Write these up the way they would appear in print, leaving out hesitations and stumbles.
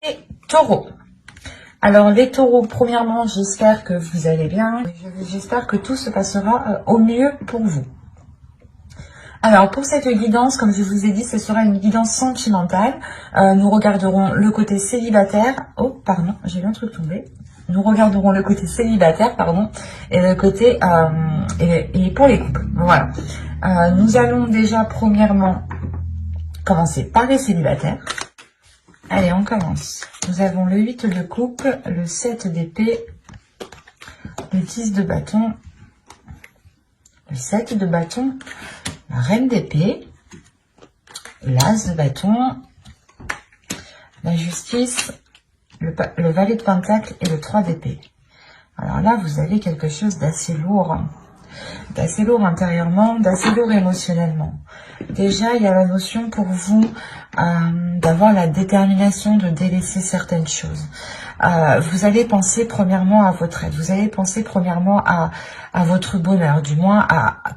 Et taureau. Alors les taureaux, premièrement, j'espère que vous allez bien. J'espère que tout se passera au mieux pour vous. Alors pour cette guidance, comme je vous ai dit, ce sera une guidance sentimentale. Nous regarderons le côté célibataire. Oh, pardon, j'ai vu un truc tomber. Nous regarderons le côté célibataire, pardon, et le côté et pour les couples. Voilà. Nous allons déjà premièrement commencer par les célibataires. Allez, on commence. Nous avons le 8 de coupe, le 7 d'épée, le 10 de bâton, le 7 de bâton, la reine d'épée, l'as de bâton, la justice, le valet de pentacle et le 3 d'épée. Alors là, vous avez quelque chose d'assez lourd intérieurement, d'assez lourd émotionnellement. Déjà, il y a la notion pour vous d'avoir la détermination de délaisser certaines choses. Vous allez penser premièrement à votre aide, vous allez penser premièrement à votre bonheur, du moins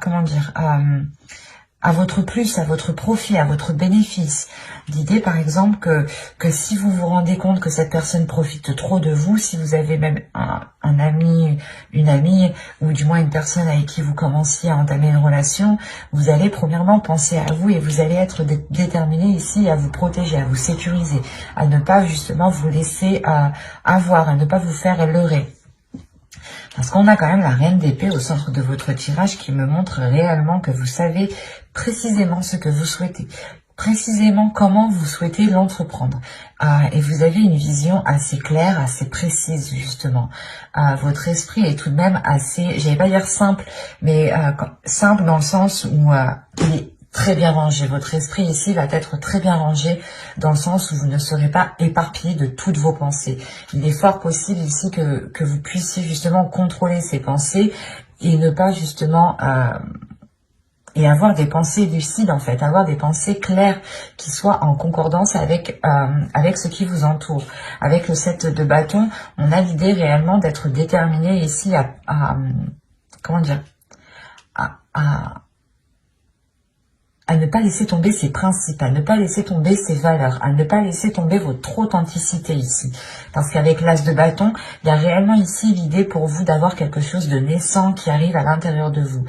comment dire, à votre plus, à votre profit, à votre bénéfice. L'idée, par exemple, que si vous vous rendez compte que cette personne profite trop de vous, si vous avez même un ami, une amie, ou du moins une personne avec qui vous commenciez à entamer une relation, vous allez premièrement penser à vous et vous allez être déterminé ici à vous protéger, à vous sécuriser, à ne pas justement vous laisser avoir, à ne pas vous faire leurrer. Parce qu'on a quand même la reine d'épée au centre de votre tirage qui me montre réellement que vous savez précisément ce que vous souhaitez, précisément comment vous souhaitez l'entreprendre. Et vous avez une vision assez claire, assez précise justement. Votre esprit est tout de même assez, j'allais pas dire simple, mais simple dans le sens où il est très bien rangé. Votre esprit ici va être très bien rangé dans le sens où vous ne serez pas éparpillé de toutes vos pensées. Il est fort possible ici que vous puissiez justement contrôler ces pensées et ne pas justement... et avoir des pensées lucides en fait, avoir des pensées claires qui soient en concordance avec ce qui vous entoure. Avec le 7 de bâton, on a l'idée réellement d'être déterminé ici comment dire, à ne pas laisser tomber ses principes, à ne pas laisser tomber ses valeurs, à ne pas laisser tomber votre authenticité ici. Parce qu'avec l'as de bâton, il y a réellement ici l'idée pour vous d'avoir quelque chose de naissant qui arrive à l'intérieur de vous.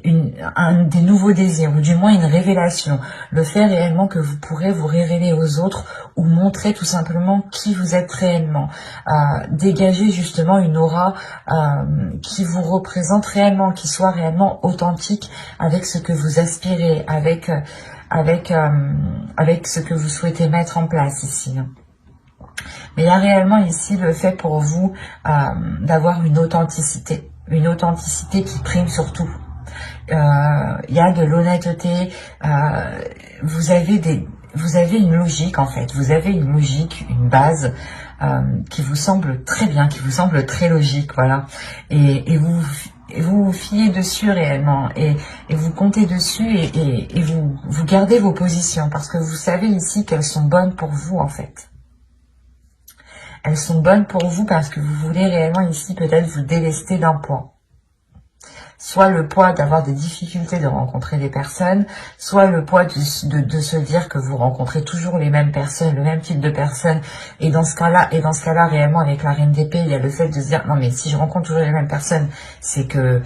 Des nouveaux désirs, ou du moins une révélation. Le fait réellement que vous pourrez vous révéler aux autres ou montrer tout simplement qui vous êtes réellement. Dégager justement une aura qui vous représente réellement, qui soit réellement authentique avec ce que vous aspirez, avec ce que vous souhaitez mettre en place ici. Mais il y a réellement ici le fait pour vous d'avoir une authenticité qui prime sur tout. Il y a de l'honnêteté, vous avez une logique en fait, vous avez une logique, une base qui vous semble très bien, qui vous semble très logique, voilà. Et vous vous fiez dessus réellement et vous comptez dessus et vous gardez vos positions parce que vous savez ici qu'elles sont bonnes pour vous en fait. Elles sont bonnes pour vous parce que vous voulez réellement ici peut-être vous délester d'un poids. Soit le poids d'avoir des difficultés de rencontrer des personnes, soit le poids de se dire que vous rencontrez toujours les mêmes personnes, le même type de personnes. Et dans ce cas-là, réellement, avec la reine d'épée, il y a le fait de se dire, non mais si je rencontre toujours les mêmes personnes, c'est que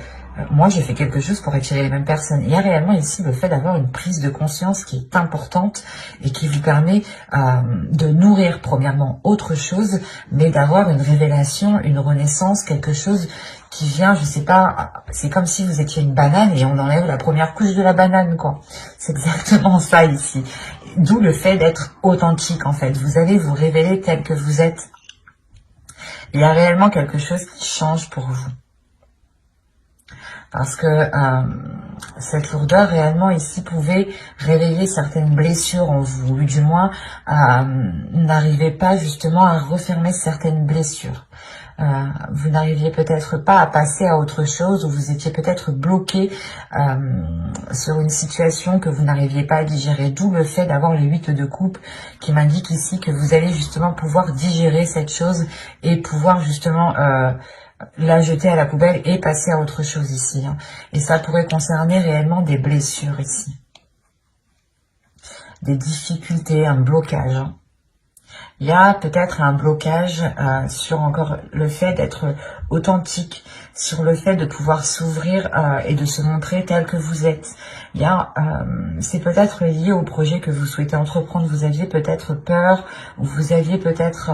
moi j'ai fait quelque chose pour attirer les mêmes personnes. Il y a réellement ici le fait d'avoir une prise de conscience qui est importante et qui vous permet de nourrir premièrement autre chose, mais d'avoir une révélation, une renaissance, quelque chose qui vient, je sais pas, c'est comme si vous étiez une banane et on enlève la première couche de la banane, quoi. C'est exactement ça ici. D'où le fait d'être authentique, en fait. Vous allez vous révéler tel que vous êtes. Il y a réellement quelque chose qui change pour vous. Parce que cette lourdeur réellement ici pouvait réveiller certaines blessures en vous, ou du moins n'arrivez pas justement à refermer certaines blessures. Vous n'arriviez peut-être pas à passer à autre chose, ou vous étiez peut-être bloqué sur une situation que vous n'arriviez pas à digérer, d'où le fait d'avoir les 8 de coupe qui m'indique ici que vous allez justement pouvoir digérer cette chose et pouvoir justement la jeter à la poubelle et passer à autre chose ici. Et ça pourrait concerner réellement des blessures ici. Des difficultés, un blocage. Il y a peut-être un blocage sur encore le fait d'être authentique, sur le fait de pouvoir s'ouvrir et de se montrer tel que vous êtes. Il y a, c'est peut-être lié au projet que vous souhaitez entreprendre. Vous aviez peut-être peur, ou vous aviez peut-être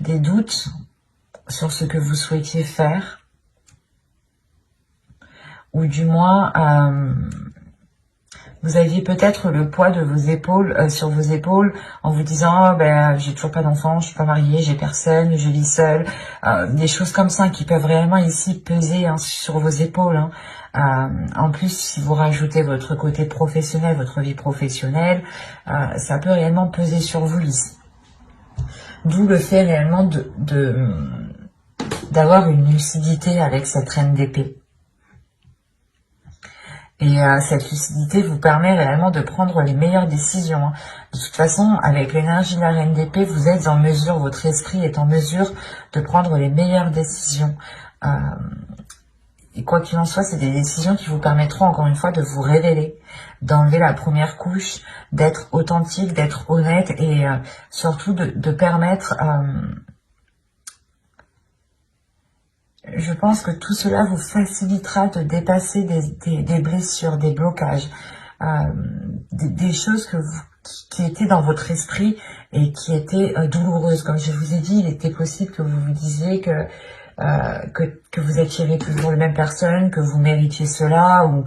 des doutes sur ce que vous souhaitiez faire, ou du moins vous aviez peut-être le poids de vos épaules sur vos épaules en vous disant oh, ben j'ai toujours pas d'enfant, je suis pas mariée, j'ai personne, je vis seule, des choses comme ça qui peuvent réellement ici peser sur vos épaules. En plus, si vous rajoutez votre côté professionnel, votre vie professionnelle, ça peut réellement peser sur vous ici. D'où le fait réellement d'avoir une lucidité avec cette reine d'épée. Et cette lucidité vous permet réellement de prendre les meilleures décisions. De toute façon, avec l'énergie de la reine d'épée, vous êtes en mesure, votre esprit est en mesure de prendre les meilleures décisions. Et quoi qu'il en soit, c'est des décisions qui vous permettront encore une fois de vous révéler, d'enlever la première couche, d'être authentique, d'être honnête et surtout de permettre... je pense que tout cela vous facilitera de dépasser des blessures, des blocages, des choses qui étaient dans votre esprit et qui étaient douloureuses. Comme je vous ai dit, il était possible que vous vous disiez que vous attirez toujours les mêmes personnes, que vous méritiez cela, ou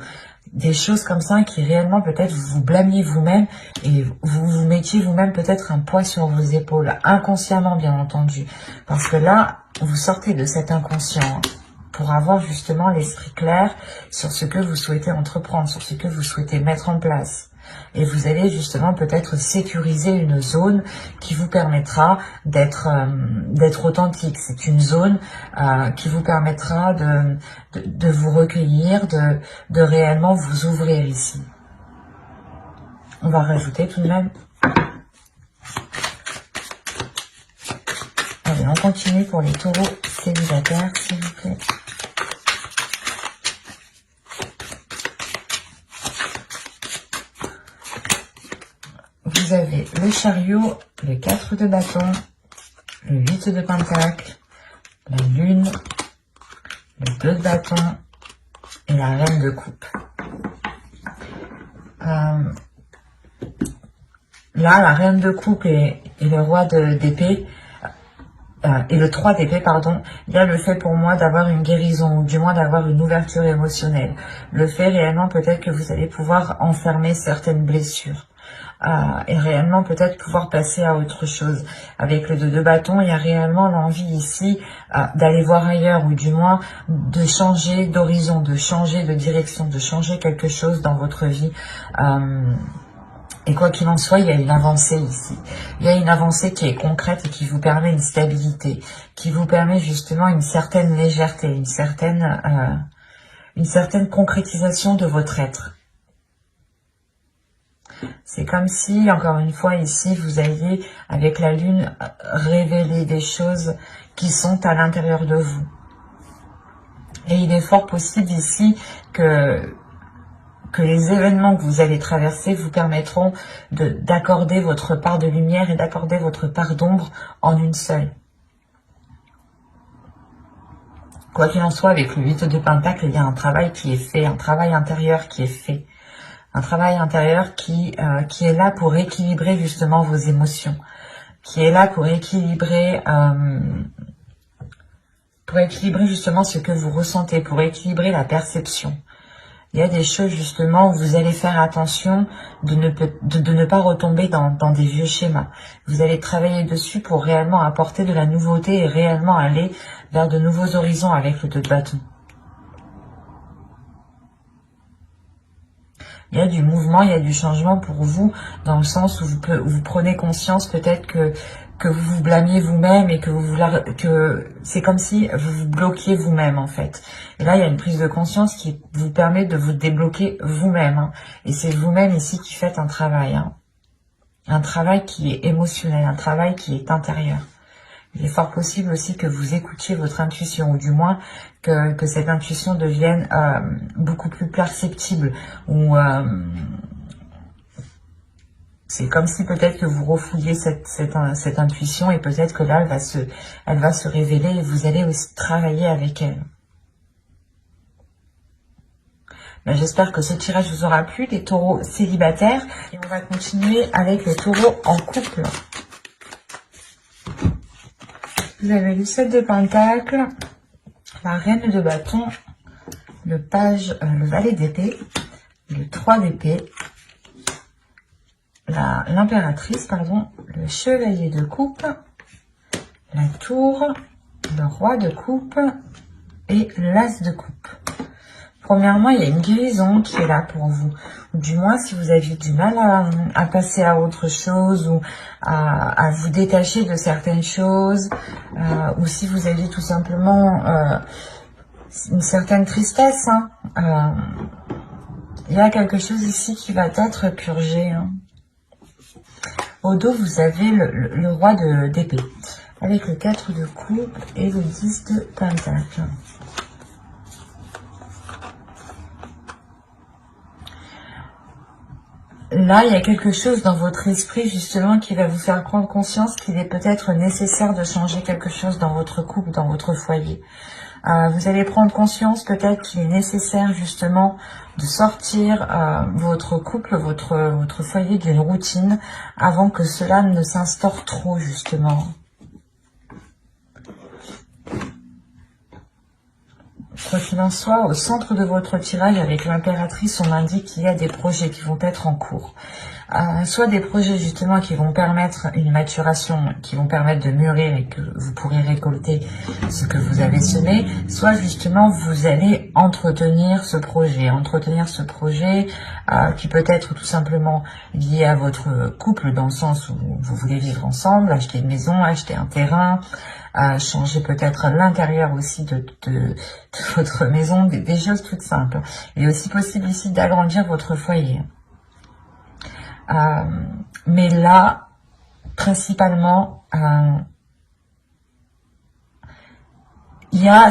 des choses comme ça qui réellement peut-être vous blâmiez vous-même et vous vous mettiez vous-même peut-être un poids sur vos épaules, inconsciemment bien entendu. Parce que là, vous sortez de cet inconscient pour avoir justement l'esprit clair sur ce que vous souhaitez entreprendre, sur ce que vous souhaitez mettre en place. Et vous allez justement peut-être sécuriser une zone qui vous permettra d'être authentique. C'est une zone qui vous permettra de vous recueillir, de réellement vous ouvrir ici. On va rajouter tout de même. Allez, on continue pour les taureaux célibataires, s'il vous plaît. Vous avez le chariot, le 4 de bâton, le 8 de pentacle, la lune, le 2 de bâton et la reine de coupe. Là, la reine de coupe et le roi d'épée, et le 3 d'épée, pardon, il y a le fait pour moi d'avoir une guérison, ou du moins d'avoir une ouverture émotionnelle. Le fait réellement peut-être que vous allez pouvoir enfermer certaines blessures. Et réellement peut-être pouvoir passer à autre chose. Avec le 2 de bâton, il y a réellement l'envie ici d'aller voir ailleurs, ou du moins de changer d'horizon, de changer de direction, de changer quelque chose dans votre vie. Et quoi qu'il en soit, il y a une avancée ici. Il y a une avancée qui est concrète et qui vous permet une stabilité, qui vous permet justement une certaine légèreté, une certaine concrétisation de votre être. C'est comme si, encore une fois, ici, vous aviez, avec la lune, révélé des choses qui sont à l'intérieur de vous. Et il est fort possible ici que les événements que vous allez traverser vous permettront d'accorder votre part de lumière et d'accorder votre part d'ombre en une seule. Quoi qu'il en soit, avec le 8 de pentacle, il y a un travail qui est fait, un travail intérieur qui est fait. Un travail intérieur qui est là pour équilibrer justement vos émotions, qui est là pour équilibrer justement ce que vous ressentez, pour équilibrer la perception. Il y a des choses justement où vous allez faire attention de ne pas retomber dans des vieux schémas. Vous allez travailler dessus pour réellement apporter de la nouveauté et réellement aller vers de nouveaux horizons avec le 2 de bâton. Il y a du mouvement, il y a du changement pour vous, dans le sens où vous prenez conscience peut-être que vous vous blâmiez vous-même et que c'est comme si vous vous bloquiez vous-même en fait. Et là, il y a une prise de conscience qui vous permet de vous débloquer vous-même. Et c'est vous-même ici qui faites un travail. Un travail qui est émotionnel, un travail qui est intérieur. Il est fort possible aussi que vous écoutiez votre intuition, ou du moins que cette intuition devienne beaucoup plus perceptible, ou C'est comme si peut-être que vous refouliez cette intuition et peut-être que là, elle va se révéler et vous allez aussi travailler avec elle. J'espère que ce tirage vous aura plu, les taureaux célibataires. Et on va continuer avec les taureaux en couple. Vous avez le 7 de Pentacles, la reine de bâton, le valet d'épée, le 3 d'épée, l'impératrice, pardon, le chevalier de coupe, la tour, le roi de coupe et l'as de coupe. Premièrement, il y a une guérison qui est là pour vous. Ou du moins, si vous aviez du mal à passer à autre chose ou à vous détacher de certaines choses, ou si vous aviez tout simplement une certaine tristesse, il y a quelque chose ici qui va être purgé. Au dos, vous avez le roi d'épée, avec le 4 de coupe et le 10 de pentacle. Là, il y a quelque chose dans votre esprit, justement, qui va vous faire prendre conscience qu'il est peut-être nécessaire de changer quelque chose dans votre couple, dans votre foyer. Vous allez prendre conscience peut-être qu'il est nécessaire, justement, de sortir votre couple, votre foyer d'une routine avant que cela ne s'instaure trop, justement. Quoi qu'il en soit, au centre de votre tirage avec l'impératrice, on indique qu'il y a des projets qui vont être en cours. Soit des projets justement qui vont permettre une maturation, qui vont permettre de mûrir et que vous pourrez récolter ce que vous avez semé, soit justement vous allez entretenir ce projet qui peut être tout simplement lié à votre couple dans le sens où vous voulez vivre ensemble, acheter une maison, acheter un terrain, changer peut-être l'intérieur aussi de votre maison, des choses toutes simples. Il est aussi possible ici d'agrandir votre foyer. Mais là, principalement,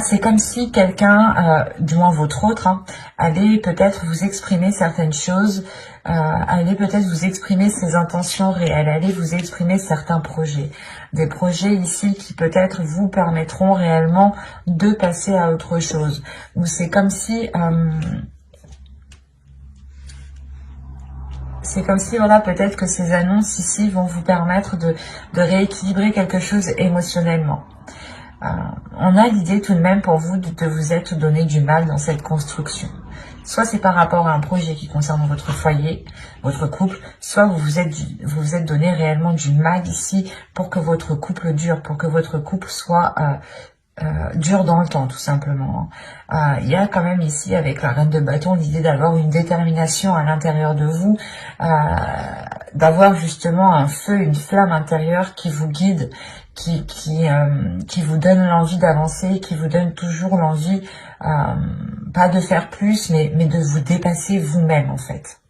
c'est comme si quelqu'un, du moins votre autre, allait peut-être vous exprimer certaines choses, allait peut-être vous exprimer ses intentions réelles, allait vous exprimer certains projets. Des projets ici qui peut-être vous permettront réellement de passer à autre chose. Ou c'est comme si... voilà, peut-être que ces annonces ici vont vous permettre de rééquilibrer quelque chose émotionnellement. On a l'idée tout de même pour vous de vous être donné du mal dans cette construction. Soit c'est par rapport à un projet qui concerne votre foyer, votre couple, soit vous vous êtes donné réellement du mal ici pour que votre couple dure, pour que votre couple soit dure dans le temps, tout simplement. Il y a quand même ici, avec la reine de bâton, l'idée d'avoir une détermination à l'intérieur de vous, d'avoir justement un feu, une flamme intérieure qui vous guide, qui vous donne l'envie d'avancer, qui vous donne toujours l'envie, pas de faire plus, mais de vous dépasser vous-même, en fait.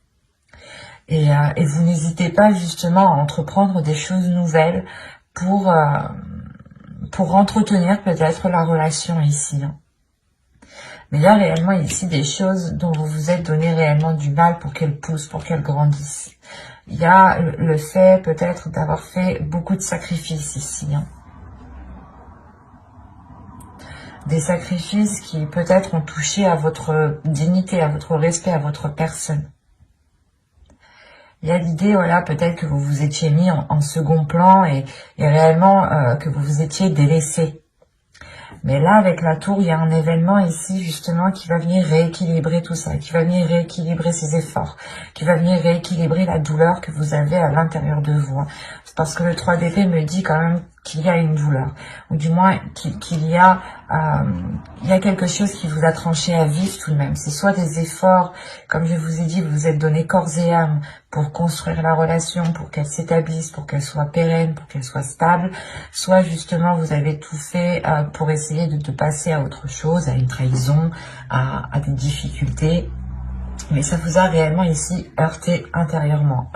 Et vous n'hésitez pas justement à entreprendre des choses nouvelles pour entretenir peut-être la relation ici. Mais il y a réellement ici des choses dont vous vous êtes donné réellement du mal pour qu'elles poussent, pour qu'elles grandissent. Il y a le fait peut-être d'avoir fait beaucoup de sacrifices ici. Des sacrifices qui peut-être ont touché à votre dignité, à votre respect, à votre personne. Il y a l'idée, voilà, peut-être que vous vous étiez mis en second plan et réellement que vous vous étiez délaissé. Mais là, avec la tour, il y a un événement ici, justement, qui va venir rééquilibrer tout ça, qui va venir rééquilibrer ses efforts, qui va venir rééquilibrer la douleur que vous avez à l'intérieur de vous. C'est parce que le 3 d'épée me dit quand même qu'il y a une douleur, ou du moins qu'il y a quelque chose qui vous a tranché à vif tout de même. C'est soit des efforts, comme je vous ai dit, vous vous êtes donné corps et âme pour construire la relation, pour qu'elle s'établisse, pour qu'elle soit pérenne, pour qu'elle soit stable, soit justement vous avez tout fait pour essayer de passer à autre chose, à une trahison, à des difficultés. Mais ça vous a réellement ici heurté intérieurement,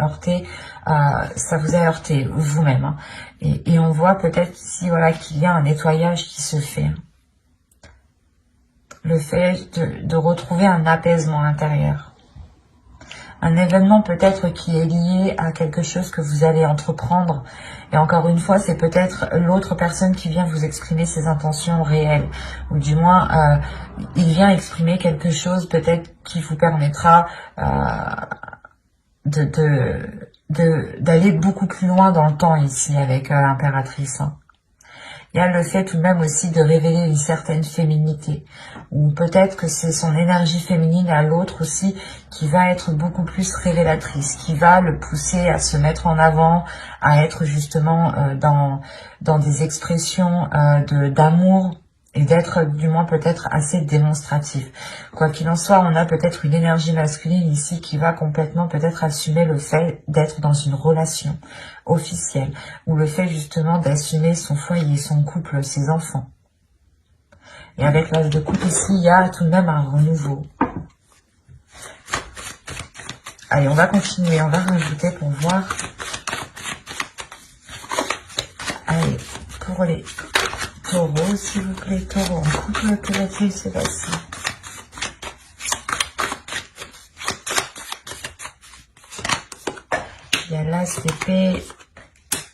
ça vous a heurté vous-même. Et on voit peut-être ici, voilà, qu'il y a un nettoyage qui se fait. Le fait de retrouver un apaisement intérieur. un événement peut-être qui est lié à quelque chose que vous allez entreprendre. Et encore une fois, c'est peut-être l'autre personne qui vient vous exprimer ses intentions réelles. Ou du moins, il vient exprimer quelque chose peut-être qui vous permettra d'aller beaucoup plus loin dans le temps ici avec l'impératrice. Il y a le fait tout de même aussi de révéler une certaine féminité, ou peut-être que c'est son énergie féminine à l'autre aussi qui va être beaucoup plus révélatrice, qui va le pousser à se mettre en avant, à être justement dans des expressions d'amour, et d'être du moins peut-être assez démonstratif. Quoi qu'il en soit, on a peut-être une énergie masculine ici qui va complètement peut-être assumer le fait d'être dans une relation officielle, ou le fait justement d'assumer son foyer, son couple, ses enfants. Et avec l'âge de couple ici, il y a tout de même un renouveau. Allez, on va continuer, on va rajouter pour voir. Allez, pour les taureaux, s'il vous plaît, taureau en couple, que va-t-il se passer? Il y a l'as d'épée,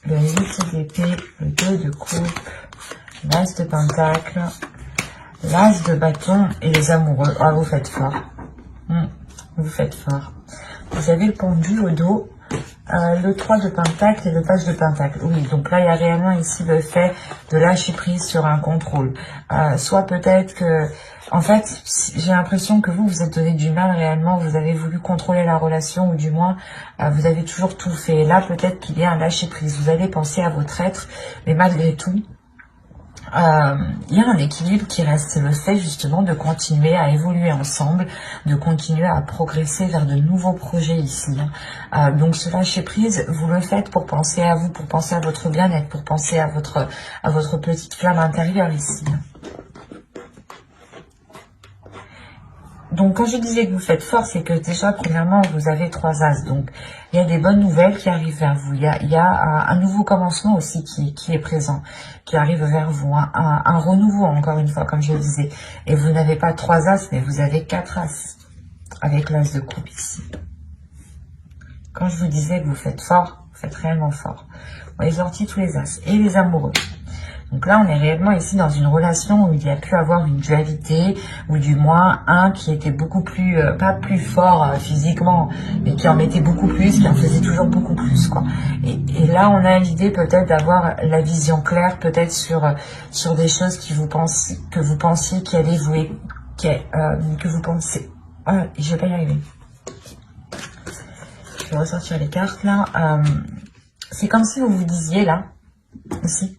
le 8 d'épée, le 2 de coupe, l'as de pentacle, l'as de bâton et les amoureux. Ah, vous faites fort. Vous faites fort. Vous avez le pendu au dos, le 3 de pentacle et le page de pentacle. Oui, donc là, il y a réellement ici le fait de lâcher prise sur un contrôle. Soit peut-être que... En fait, j'ai l'impression que vous êtes donné du mal réellement, vous avez voulu contrôler la relation, ou du moins, vous avez toujours tout fait. Et là, peut-être qu'il y a un lâcher prise. Vous allez penser à votre être, mais malgré tout, il y a un équilibre qui reste, c'est le fait justement de continuer à évoluer ensemble, de continuer à progresser vers de nouveaux projets ici. Donc ce lâcher prise, vous le faites pour penser à vous, pour penser à votre bien-être, pour penser à votre petite flamme intérieure ici. Donc, quand je disais que vous faites fort, c'est que déjà, premièrement, vous avez 3 as. Donc, il y a des bonnes nouvelles qui arrivent vers vous. Il y a un nouveau commencement aussi qui est présent, qui arrive vers vous. Un renouveau, encore une fois, comme je le disais. Et vous n'avez pas 3 as, mais vous avez 4 as. Avec l'as de coupe ici. Quand je vous disais que vous faites fort, vous faites réellement fort. Vous avez sorti tous les as. Et les amoureux. Donc là, on est réellement ici dans une relation où il y a pu avoir une dualité, ou du moins un qui était beaucoup plus, pas plus fort physiquement, mais qui en mettait beaucoup plus, qui en faisait toujours beaucoup plus, quoi. Et là, on a l'idée peut-être d'avoir la vision claire, peut-être sur des choses que vous pensiez qui allaient vous, que vous pensez. Ah, je vais pas y arriver. Je vais ressortir les cartes là. C'est comme si vous vous disiez là aussi.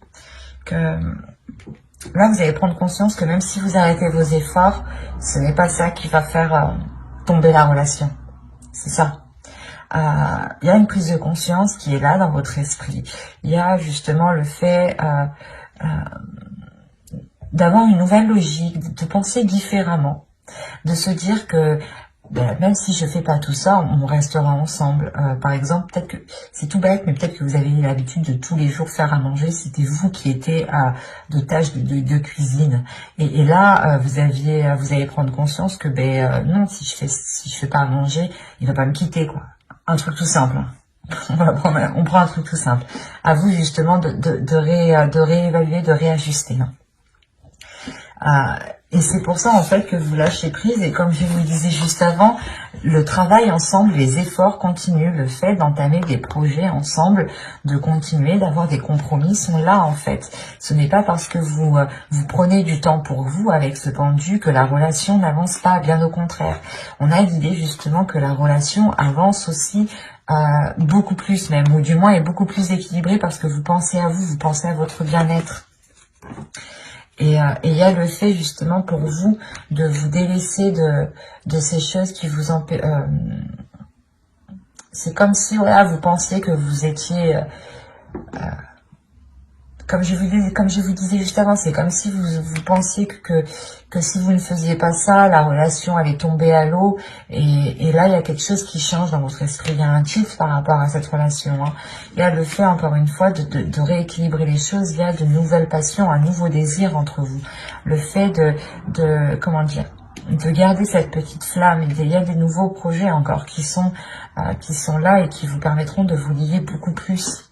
Que là, vous allez prendre conscience que même si vous arrêtez vos efforts, ce n'est pas ça qui va faire tomber la relation. C'est ça. Il y a une prise de conscience qui est là dans votre esprit. Il y a justement le fait d'avoir une nouvelle logique, de penser différemment, de se dire que même si je fais pas tout ça, on restera ensemble. Par exemple, peut-être que c'est tout bête, mais peut-être que vous avez l'habitude de tous les jours faire à manger. C'était vous qui étiez de tâches de cuisine. Et là, vous allez prendre conscience que non, si je fais pas à manger, il va pas me quitter, quoi. Un truc tout simple. On prend un truc tout simple. À vous justement de réévaluer, de réajuster. Et c'est pour ça en fait que vous lâchez prise, et comme je vous le disais juste avant, le travail ensemble, les efforts continuent, le fait d'entamer des projets ensemble, de continuer, d'avoir des compromis sont là en fait. Ce n'est pas parce que vous prenez du temps pour vous avec ce pendu que la relation n'avance pas, bien au contraire. On a l'idée justement que la relation avance aussi beaucoup plus même, ou du moins est beaucoup plus équilibrée parce que vous pensez à vous, vous pensez à votre bien-être. Et il y a le fait justement pour vous de vous délaisser de ces choses qui vous empêchent. C'est comme si voilà, vous pensiez que vous étiez... comme je vous disais juste avant, c'est comme si vous pensiez que si vous ne faisiez pas ça, la relation allait tomber à l'eau. Et là, il y a quelque chose qui change dans votre esprit. Il y a un tilt par rapport à cette relation. Il y a le fait, encore une fois, de rééquilibrer les choses. Il y a de nouvelles passions, un nouveau désir entre vous. Le fait comment dire, de garder cette petite flamme. Il y a des nouveaux projets encore qui sont là et qui vous permettront de vous lier beaucoup plus.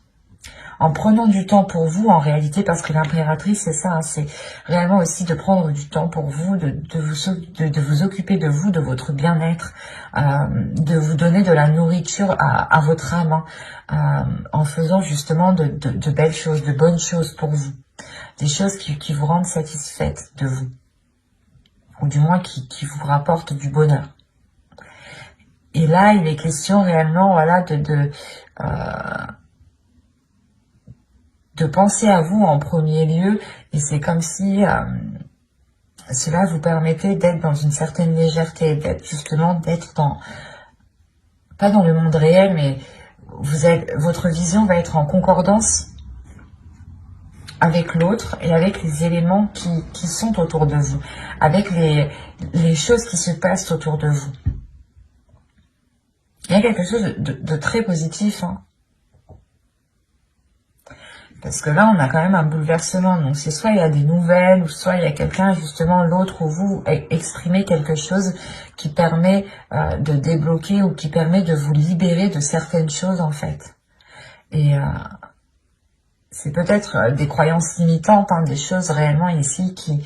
En prenant du temps pour vous, en réalité, parce que l'impératrice, c'est ça, hein, c'est réellement aussi de prendre du temps pour vous, de vous occuper de vous, de votre bien-être, de vous donner de la nourriture à votre âme, hein, en faisant justement de belles choses, de bonnes choses pour vous. Des choses qui vous rendent satisfaite de vous. Ou du moins qui vous rapportent du bonheur. Et là, il est question réellement, voilà, de penser à vous en premier lieu, et c'est comme si cela vous permettait d'être dans une certaine légèreté, d'être dans, pas dans le monde réel, mais votre vision va être en concordance avec l'autre et avec les éléments qui sont autour de vous, avec les choses qui se passent autour de vous. Il y a quelque chose de très positif, hein. Parce que là, on a quand même un bouleversement. Donc, c'est soit il y a des nouvelles, ou soit il y a quelqu'un, justement, l'autre, ou vous exprimez quelque chose qui permet de débloquer ou qui permet de vous libérer de certaines choses, en fait. Et c'est peut-être des croyances limitantes, hein, des choses réellement ici qui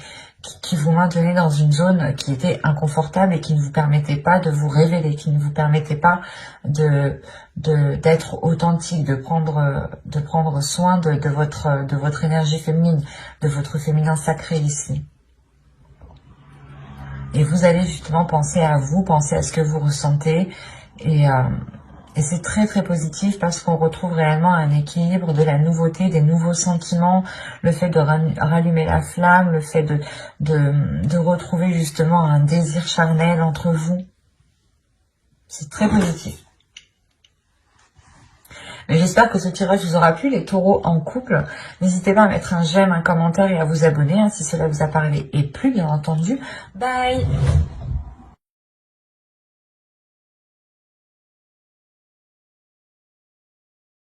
vous maintenaient dans une zone qui était inconfortable et qui ne vous permettait pas de vous révéler, qui ne vous permettait pas d'être authentique, de prendre soin de votre énergie féminine, de votre féminin sacré ici. Et vous allez justement penser à vous, penser à ce que vous ressentez, et c'est très très positif parce qu'on retrouve réellement un équilibre, de la nouveauté, des nouveaux sentiments, le fait de rallumer la flamme, le fait de retrouver justement un désir charnel entre vous. C'est très positif. Mais j'espère que ce tirage vous aura plu, les taureaux en couple. N'hésitez pas à mettre un j'aime, un commentaire et à vous abonner, hein, si cela vous a parlé et plu, bien entendu. Bye!